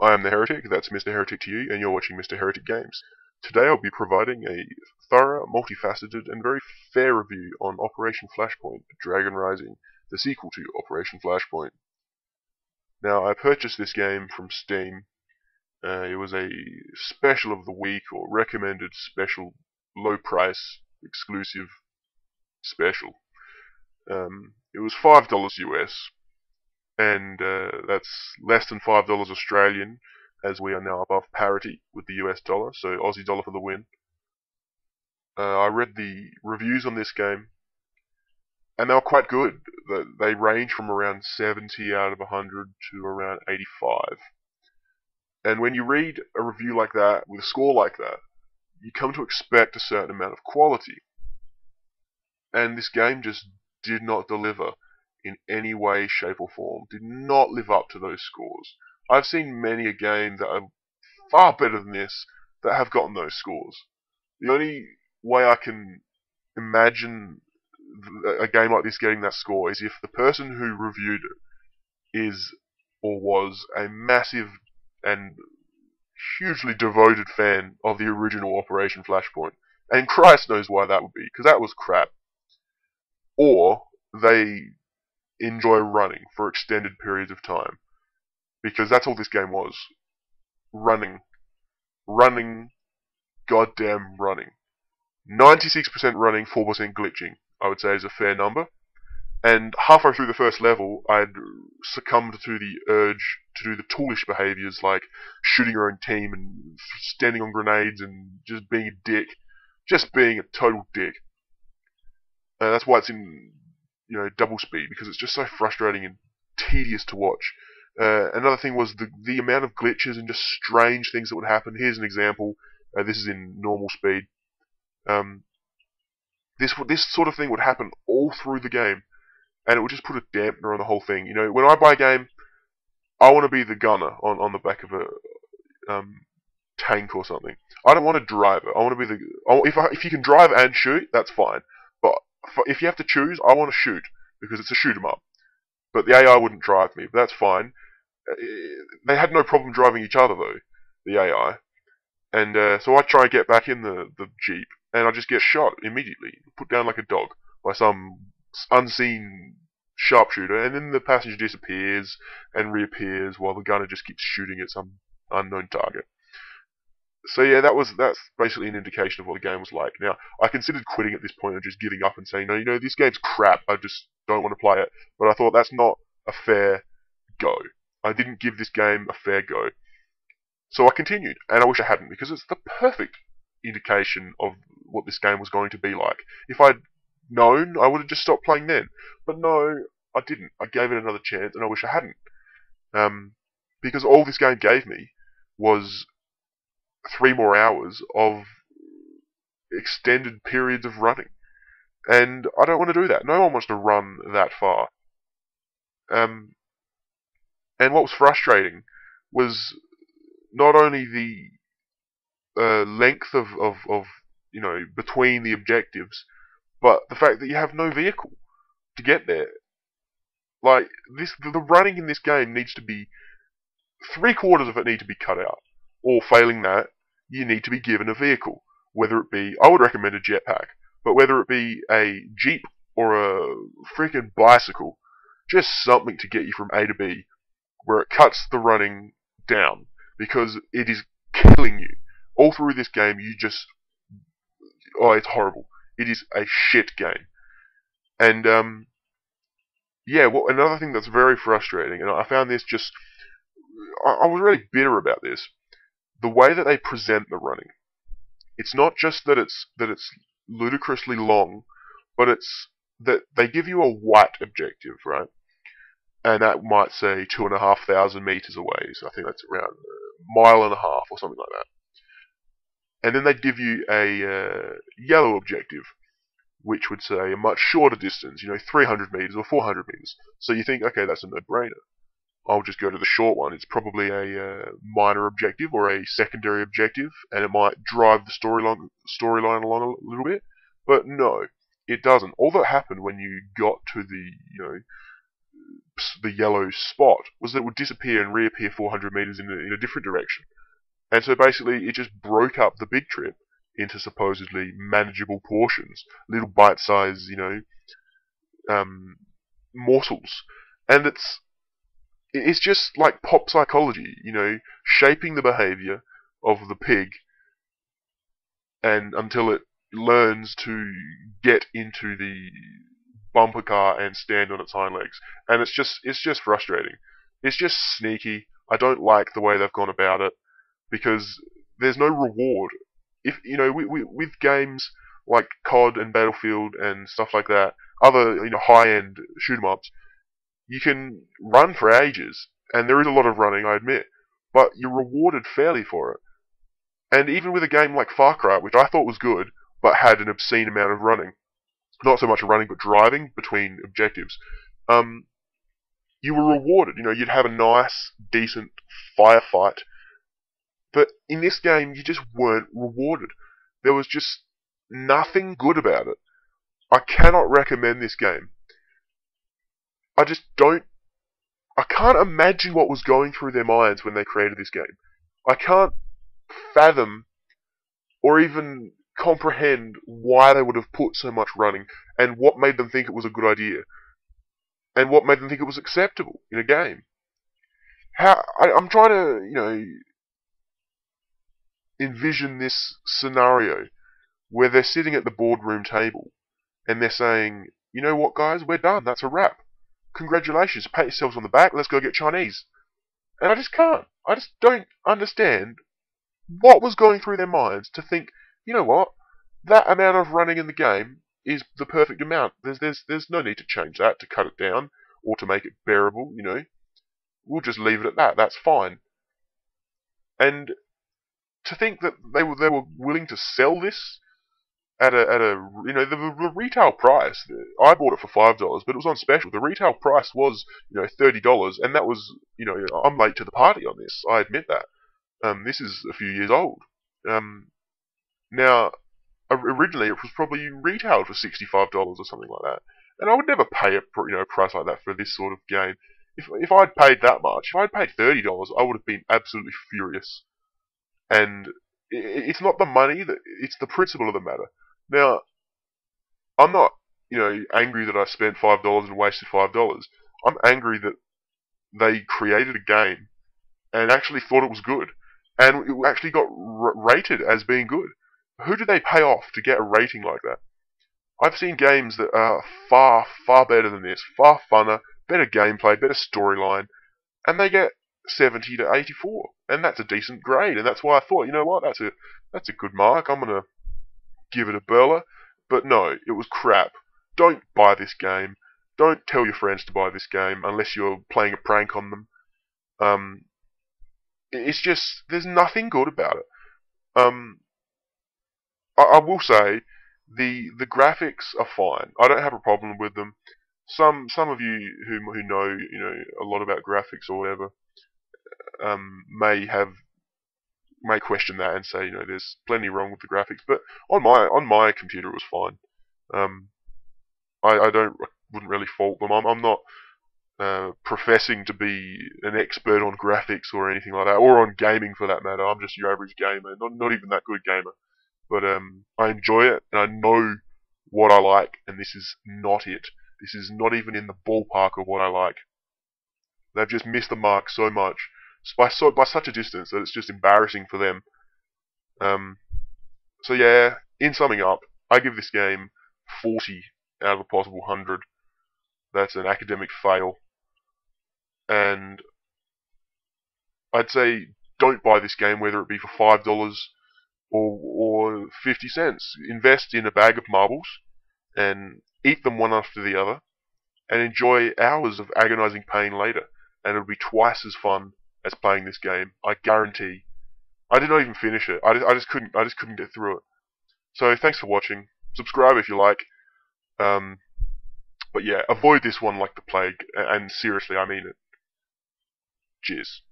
I am the Heretic, that's Mr. Heretic to you, and you're watching Mr. Heretic Games. Today I'll be providing a thorough, multifaceted, and very fair review on Operation Flashpoint, Dragon Rising, the sequel to Operation Flashpoint. Now, I purchased this game from Steam. It was a special of the week, or recommended special, low price, exclusive special. It was $5 US, and that's less than $5 Australian, as we are now above parity with the US dollar, so Aussie dollar for the win. I read the reviews on this game, and they were quite good. They range from around 70 out of 100 to around 85. And when you read a review like that, with a score like that, you come to expect a certain amount of quality. And this game just did not deliver in any way, shape, or form. Did not live up to those scores. I've seen many a game that are far better than this that have gotten those scores. The only way I can imagine a game like this getting that score is if the person who reviewed it is or was a massive and hugely devoted fan of the original Operation Flashpoint. And Christ knows why that would be, because that was crap. Or they enjoy running for extended periods of time, because that's all this game was. Running. Goddamn running. 96% running, 4% glitching, I would say is a fair number. And halfway through the first level, I'd succumbed to the urge to do the toolish behaviours like shooting your own team and standing on grenades and just being a dick. Just being a total dick. That's why it's in, double speed, because it's just so frustrating and tedious to watch. Another thing was the amount of glitches and just strange things that would happen. Here's an example. This is in normal speed. This sort of thing would happen all through the game, and it would just put a dampener on the whole thing. When I buy a game, I want to be the gunner on the back of a tank or something. I don't want to drive it. I want to be the. If you can drive and shoot, that's fine. But if you have to choose, I want to shoot, because it's a shoot 'em up. But the AI wouldn't drive me, but that's fine. They had no problem driving each other though, the AI. And so I try and get back in the Jeep, and I just get shot immediately, put down like a dog by some unseen sharpshooter, and then the passenger disappears and reappears while the gunner just keeps shooting at some unknown target. So yeah, that's basically an indication of what the game was like. Now, I considered quitting at this point and just giving up and saying, no, this game's crap, I just don't want to play it. But I thought that's not a fair go. I didn't give this game a fair go. So I continued, and I wish I hadn't, because it's the perfect indication of what this game was going to be like. If I'd known, I would have just stopped playing then. But no, I didn't. I gave it another chance, and I wish I hadn't. Because all this game gave me was 3 more hours of extended periods of running. And I don't want to do that. No one wants to run that far. And what was frustrating was not only the length of between the objectives, but the fact that you have no vehicle to get there. Like, the running in this game needs to be 3/4 of it need to be cut out. Or failing that, you need to be given a vehicle. Whether it be, I would recommend a jetpack, but whether it be a Jeep or a freaking bicycle, just something to get you from A to B, where it cuts the running down, because it is killing you. All through this game, it's horrible. It is a shit game. And, another thing that's very frustrating, and I found this I was really bitter about this, the way that they present the running. It's not just that it's ludicrously long, but it's that they give you a white objective, right? And that might say 2,500 meters away, so I think that's around a mile and a half or something like that. And then they'd give you a yellow objective, which would say a much shorter distance, 300 meters or 400 meters. So you think, okay, that's a no-brainer. I'll just go to the short one. It's probably a minor objective or a secondary objective, and it might drive the storyline along a little bit. But no, it doesn't. All that happened when you got to the the yellow spot was that it would disappear and reappear 400 meters in a different direction. And so basically, it just broke up the big trip into supposedly manageable portions, little bite-sized, morsels. And it's just like pop psychology, shaping the behavior of the pig, and until it learns to get into the bumper car and stand on its hind legs. And it's just frustrating. It's just sneaky. I don't like the way they've gone about it, because there's no reward. If with games like COD and Battlefield and stuff like that, other high-end shoot 'em ups, you can run for ages, and there is a lot of running, I admit, but you're rewarded fairly for it. And even with a game like Far Cry, which I thought was good, but had an obscene amount of running, not so much running, but driving between objectives, you were rewarded. You'd have a nice, decent firefight. But in this game, you just weren't rewarded. There was just nothing good about it. I cannot recommend this game. I can't imagine what was going through their minds when they created this game. I can't fathom or even comprehend why they would have put so much running, and what made them think it was a good idea, and what made them think it was acceptable in a game. I'm trying to, envision this scenario where they're sitting at the boardroom table and they're saying, you know what, guys, we're done. That's a wrap. Congratulations. Pat yourselves on the back. Let's go get Chinese. And I just can't. I just don't understand what was going through their minds to think, you know what, that amount of running in the game is the perfect amount. There's no need to change that, to cut it down, or to make it bearable, We'll just leave it at that. That's fine. And to think that they were willing to sell this at the retail price. I bought it for $5, but it was on special. The retail price was $30, and that was I'm late to the party on this. I admit that. This is a few years old. Now, originally it was probably retailed for $65 or something like that, and I would never pay a price like that for this sort of game. If I'd paid that much, if I'd paid $30, I would have been absolutely furious. And it's not the money, it's the principle of the matter. Now, I'm not, angry that I spent $5 and wasted $5. I'm angry that they created a game and actually thought it was good, and it actually got rated as being good. Who do they pay off to get a rating like that? I've seen games that are far, far better than this, far funner, better gameplay, better storyline, and they get 70 to 84, and that's a decent grade. And that's why I thought, you know what, that's a good mark. I'm gonna give it a burler. But no, it was crap. Don't buy this game. Don't tell your friends to buy this game unless you're playing a prank on them. It's just, there's nothing good about it. I will say the graphics are fine. I don't have a problem with them. Some of you who know a lot about graphics or whatever may question that and say there's plenty wrong with the graphics, but on my computer it was fine. I wouldn't really fault them. I'm not professing to be an expert on graphics or anything like that, or on gaming for that matter. I'm just your average gamer, not even that good gamer. But I enjoy it, and I know what I like, and this is not it. This is not even in the ballpark of what I like. They've just missed the mark so much, by such a distance, that it's just embarrassing for them. So yeah, in summing up, I give this game 40 out of a possible 100. That's an academic fail. And I'd say don't buy this game, whether it be for $5 or 50 cents. Invest in a bag of marbles and eat them one after the other, and enjoy hours of agonizing pain later. And it'll be twice as fun as playing this game. I guarantee. I did not even finish it. I just couldn't get through it. So thanks for watching. Subscribe if you like. But yeah, avoid this one like the plague. And seriously, I mean it. Cheers.